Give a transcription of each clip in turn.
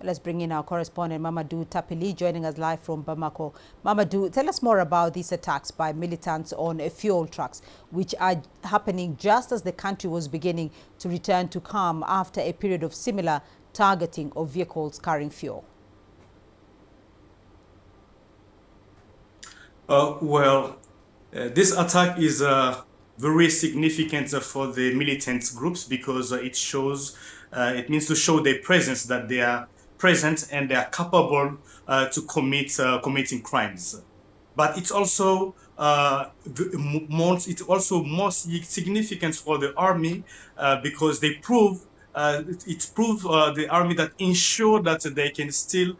Let's bring in our correspondent, Mamadou Tapili, joining us live from Bamako. Mamadou, tell us more about these attacks by militants on fuel trucks, which are happening just as the country was beginning to return to calm after a period of similar targeting of vehicles carrying fuel. This attack is very significant for the militant groups because it means to show their presence, that they are present and they are capable to committing crimes. But it's also more significant for the army because it proves the army that ensure that they can still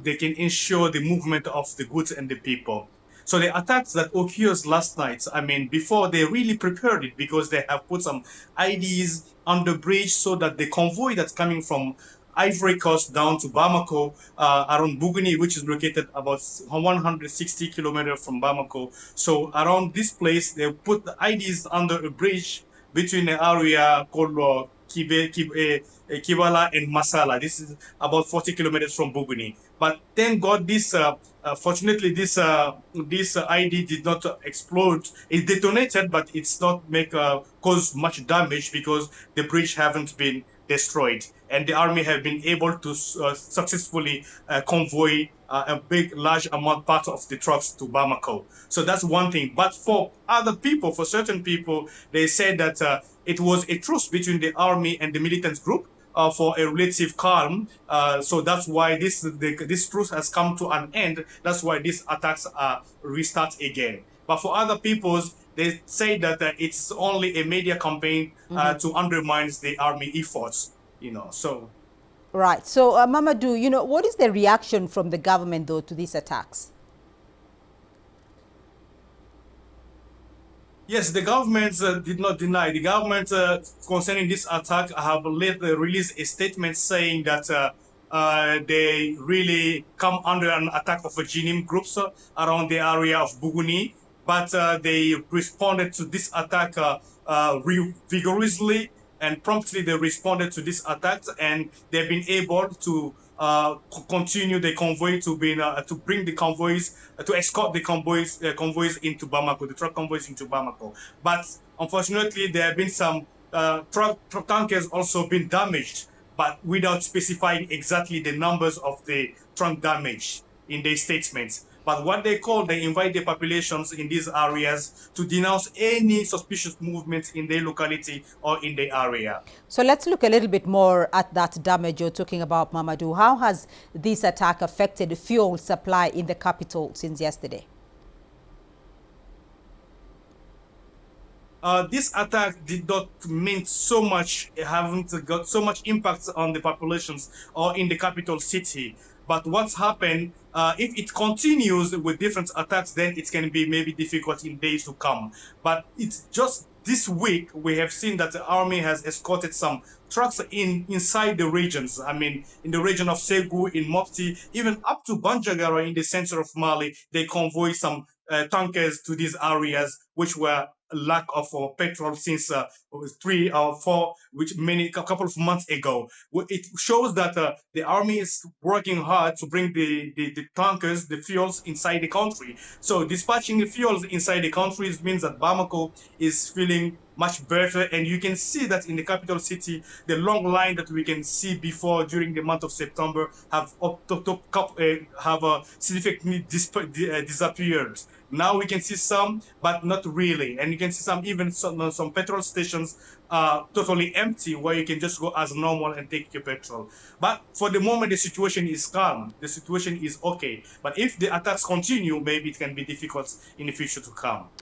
they can ensure the movement of the goods and the people. So the attacks that occurred last night, I mean, before they really prepared it because they have put some IDs on the bridge so that the convoy that's coming from Ivory Coast down to Bamako, around Bougouni, which is located about 160 kilometers from Bamako. So around this place, they put the IDs under a bridge between the area called Kibala and Masala. This is about 40 kilometers from Bougouni. But thank God, fortunately, this ID did not explode. It detonated, but it's not cause much damage because the bridge haven't been destroyed, and the army have been able to successfully convoy a large part of the trucks to Bamako. So that's one thing. But for other people, for certain people, they said that it was a truce between the army and the militant group for a relative calm. So that's why this truce has come to an end. That's why these attacks restart again. But for other peoples, they say that it's only a media campaign to undermine the army efforts, so. Right. So, Mamadou, what is the reaction from the government, though, to these attacks? Yes, the government did not deny. The government concerning this attack have released a statement saying that they really come under an attack of JNIM groups around the area of Bougouni. But they responded to this attack vigorously, and promptly they responded to this attack, and they've been able to continue the convoy to bring the convoys, to escort the convoys into Bamako, the truck convoys into Bamako. But unfortunately, there have been some truck tankers also been damaged, but without specifying exactly the numbers of the trunk damage in their statements. But what they invite the populations in these areas to denounce any suspicious movements in their locality or in the area. So let's look a little bit more at that damage you're talking about, Mamadou. How has this attack affected the fuel supply in the capital since yesterday? This attack did not mean so much, haven't got so much impact on the populations or in the capital city. But what's happened, if it continues with different attacks, then it can be maybe difficult in days to come. But it's just this week, we have seen that the army has escorted some trucks inside the regions. I mean, in the region of Ségou, in Mopti, even up to Bandiagara in the center of Mali, they convoy some tankers to these areas, which were lack of petrol since 3 or 4, a couple of months ago. It shows that the army is working hard to bring the tankers, the fuels inside the country. So dispatching the fuels inside the country means that Bamako is feeling much better, and you can see that in the capital city, the long line that we can see before during the month of September have significantly disappeared. Now we can see some, but not really, and you can see some petrol stations totally empty, where you can just go as normal and take your petrol. But for the moment, the situation is calm. The situation is okay. But if the attacks continue, maybe it can be difficult in the future to come.